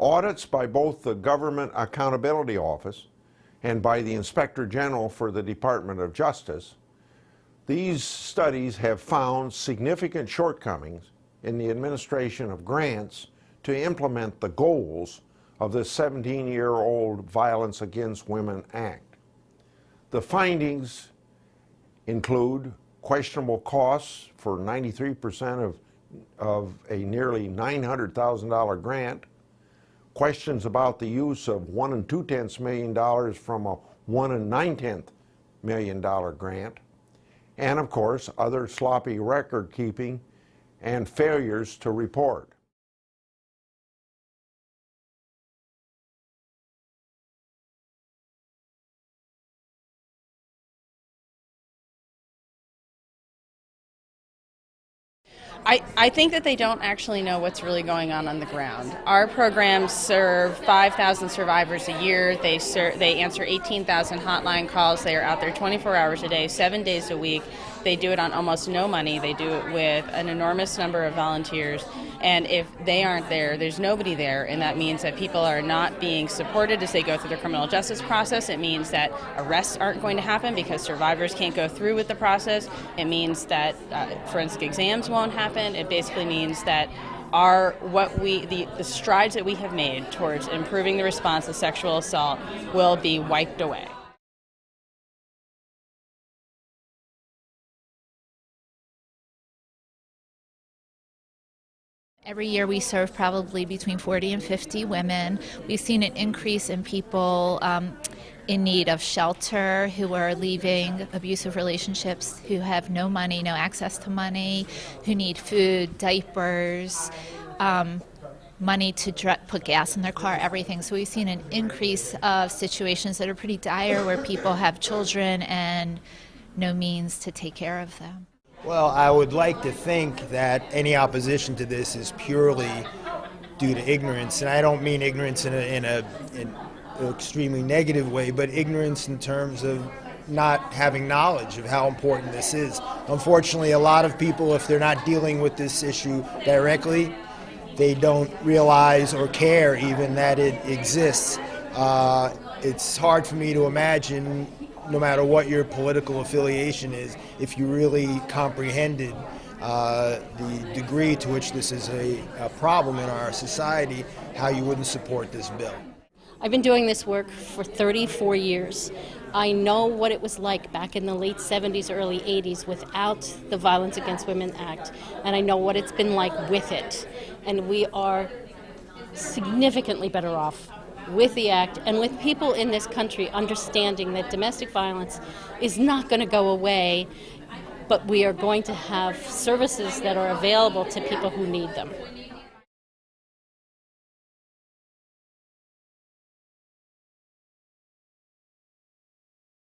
Audits by both the Government Accountability Office and by the Inspector General for the Department of Justice, these studies have found significant shortcomings in the administration of grants to implement the goals of the 17-year-old Violence Against Women Act. The findings include questionable costs for 93% of a nearly $900,000 grant, questions about the use of $1 2/10 million from a $1 9/10 million grant, and of course other sloppy record keeping and failures to report. I think that they don't actually know what's really going on the ground. Our programs serve 5,000 survivors a year. They answer 18,000 hotline calls. They are out there 24 hours a day, 7 days a week. They do it on almost no money. They do it with an enormous number of volunteers. And if they aren't there, there's nobody there. And that means that people are not being supported as they go through the criminal justice process. It means that arrests aren't going to happen because survivors can't go through with the process. It means that forensic exams won't happen. It basically means that the strides that we have made towards improving the response to sexual assault will be wiped away. Every year we serve probably between 40 and 50 women. We've seen an increase in people in need of shelter, who are leaving abusive relationships, who have no money, no access to money, who need food, diapers, money to put gas in their car, everything. So we've seen an increase of situations that are pretty dire where people have children and no means to take care of them. Well, I would like to think that any opposition to this is purely due to ignorance, and I don't mean ignorance in an extremely negative way, but ignorance in terms of not having knowledge of how important this is. Unfortunately, a lot of people, if they're not dealing with this issue directly, they don't realize or care even that it exists. It's hard for me to imagine, no matter what your political affiliation is, if you really comprehended the degree to which this is a problem in our society, how you wouldn't support this bill. I've been doing this work for 34 years. I know what it was like back in the late 70s, early 80s without the Violence Against Women Act, and I know what it's been like with it. And we are significantly better off with the act and with people in this country understanding that domestic violence is not going to go away, but we are going to have services that are available to people who need them.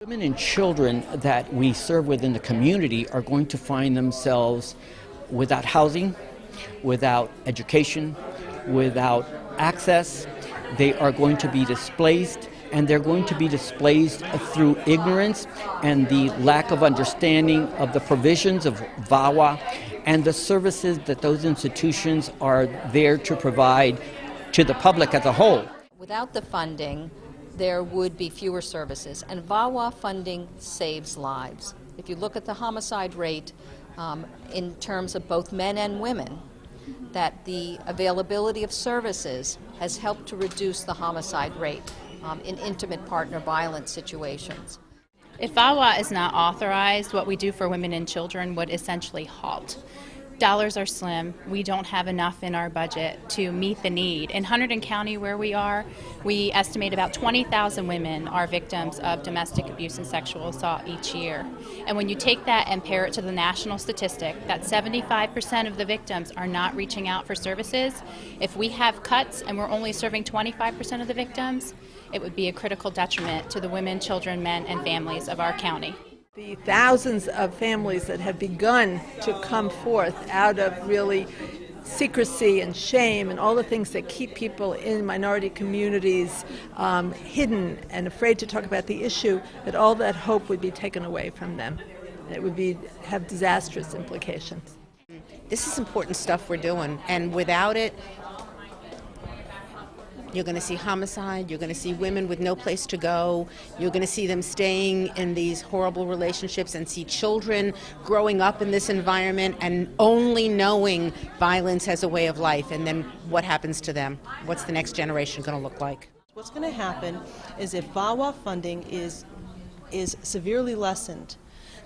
Women and children that we serve within the community are going to find themselves without housing, without education, without access. They are going to be displaced, and they're going to be displaced through ignorance and the lack of understanding of the provisions of VAWA and the services that those institutions are there to provide to the public as a whole. Without the funding, there would be fewer services, and VAWA funding saves lives. If you look at the homicide rate in terms of both men and women, that the availability of services has helped to reduce the homicide rate in intimate partner violence situations. If VAWA is not authorized, what we do for women and children would essentially halt. Dollars are slim. We don't have enough in our budget to meet the need. In Hunterdon County, where we are, we estimate about 20,000 women are victims of domestic abuse and sexual assault each year. And when you take that and pair it to the national statistic, that 75% of the victims are not reaching out for services, if we have cuts and we're only serving 25% of the victims, it would be a critical detriment to the women, children, men, and families of our county. The thousands of families that have begun to come forth out of really secrecy and shame and all the things that keep people in minority communities hidden and afraid to talk about the issue, that all that hope would be taken away from them. It would have disastrous implications. This is important stuff we're doing, and without it, You're going to see homicide. You're going to see women with no place to go. You're going to see them staying in these horrible relationships and see children growing up in this environment and only knowing violence as a way of life. And then what happens to them? What's the next generation going to look like? What's going to happen is if VAWA funding is severely lessened,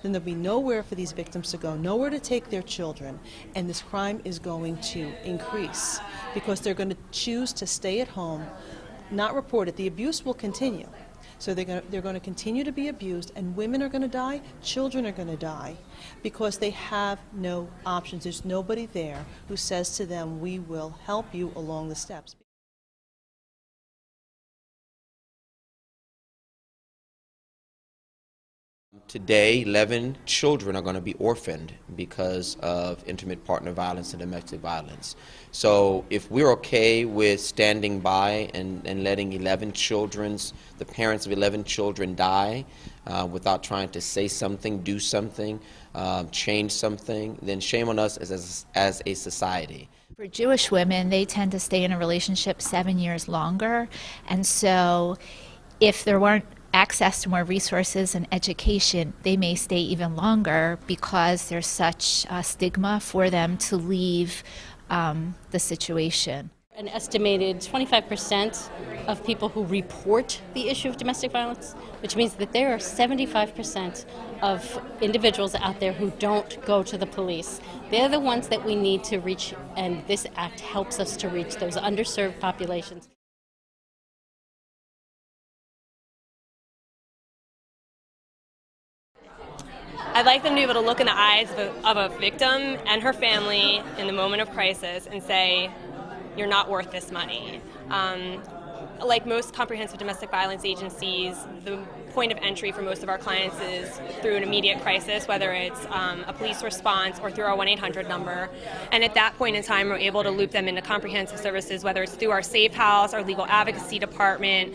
then there'll be nowhere for these victims to go, nowhere to take their children, and this crime is going to increase because they're going to choose to stay at home, not report it. The abuse will continue. So they're going to continue to be abused, and women are going to die, children are going to die, because they have no options. There's nobody there who says to them, we will help you along the steps. Today, 11 children are going to be orphaned because of intimate partner violence and domestic violence. So if we're okay with standing by and letting the parents of 11 children die without trying to say something, do something, change something, then shame on us as a society. For Jewish women, they tend to stay in a relationship 7 years longer, and so if there weren't access to more resources and education, they may stay even longer because there's such a stigma for them to leave the situation. An estimated 25% of people who report the issue of domestic violence, which means that there are 75% of individuals out there who don't go to the police. They're the ones that we need to reach, and this act helps us to reach those underserved populations. I'd like them to be able to look in the eyes of a victim and her family in the moment of crisis and say, you're not worth this money. Like most comprehensive domestic violence agencies, the point of entry for most of our clients is through an immediate crisis, whether it's a police response or through our 1-800 number. And at that point in time, we're able to loop them into comprehensive services, whether it's through our Safe House, our legal advocacy department,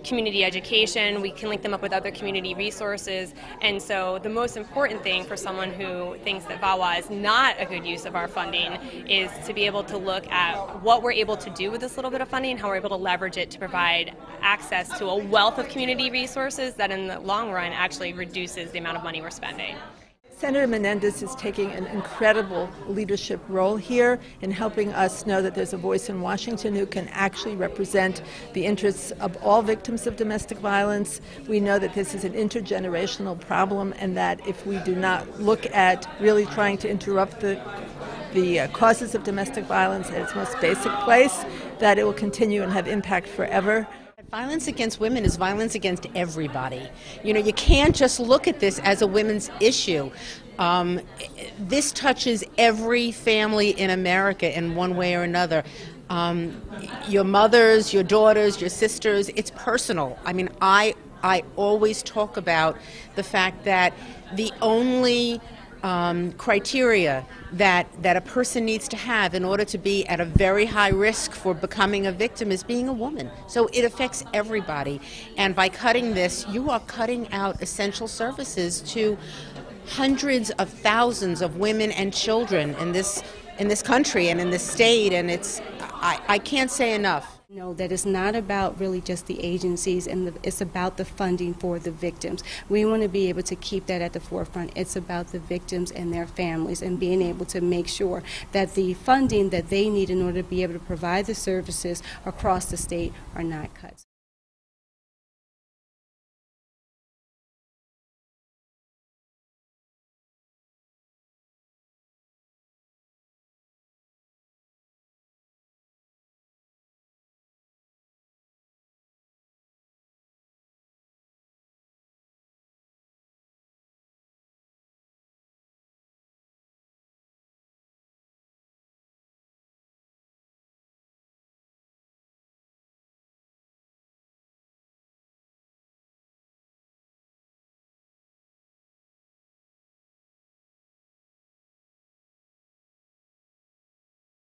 community education. We can link them up with other community resources. And so the most important thing for someone who thinks that VAWA is not a good use of our funding is to be able to look at what we're able to do with this little bit of funding and how we're able to leverage it to provide access to a wealth of community resources that in the long run actually reduces the amount of money we're spending. Senator Menendez is taking an incredible leadership role here in helping us know that there's a voice in Washington who can actually represent the interests of all victims of domestic violence. We know that this is an intergenerational problem, and that if we do not look at really trying to interrupt the causes of domestic violence at its most basic place, that it will continue and have impact forever. Violence against women is violence against everybody. You know, you can't just look at this as a women's issue. This touches every family in America in one way or another. Your mothers, your daughters, your sisters, it's personal. I mean, I always talk about the fact that the only criteria that a person needs to have in order to be at a very high risk for becoming a victim is being a woman. So it affects everybody. And by cutting this, you are cutting out essential services to hundreds of thousands of women and children in this country and in this state. And I can't say enough. No, that is not about really just the agencies, and it's about the funding for the victims. We want to be able to keep that at the forefront. It's about the victims and their families and being able to make sure that the funding that they need in order to be able to provide the services across the state are not cut.